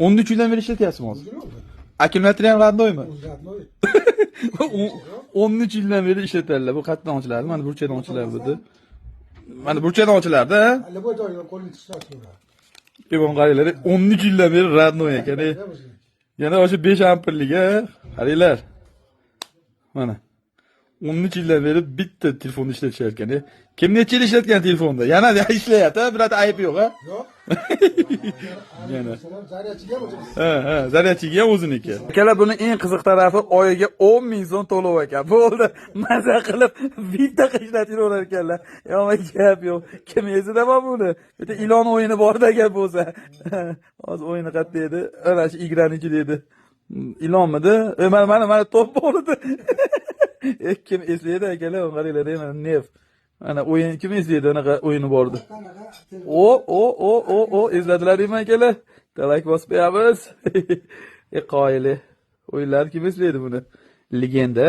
13 yildan beri ishlatyapsizmi hozir? Akkumulyator ham radnoymi? 13 yildan beri ishlatadilar. Bu qayerdan ochiladi? Mana burchadan ochilar budi. Mana burchadan ochilardi. Ibn qaranglar, 13 yildan beri radnoy ekan. Yana o'sha 5 amperliga qaranglar. Mana 13 yildan beri bitta telefonni ishlatishar ekan. Kim necha yil ishlatgan telefonda? Yana ishlayapti, birorta ayb yo'q, ha? Yo'q. Yana. Zaryadchiga ham o'zimiz. Ha, zaryadchiga ham o'ziniki. Akalar, buni eng qiziq tarafi oyiga 10 ming so'm to'lov ekan. Bo'ldi, maza qilib bitta ishlataverar ekanlar. Yo'q, gap yo'q. Kim esida bor buni? Bitta ilon o'yini borda gap bo'lsa. Hozir o'yini qayerda edi? Ana shu igranich edi. Ilonmidi? Mana top bor edi. Kim eslaydi akalar, qaranglar, mana nef. Ana o'yin kim eslaydi, unaqa o'yini bordi. Esladilaringmi akalar? Talak bosib qo'yamiz. Qoyili. O'yinlar kim eslaydi buni? Legenda.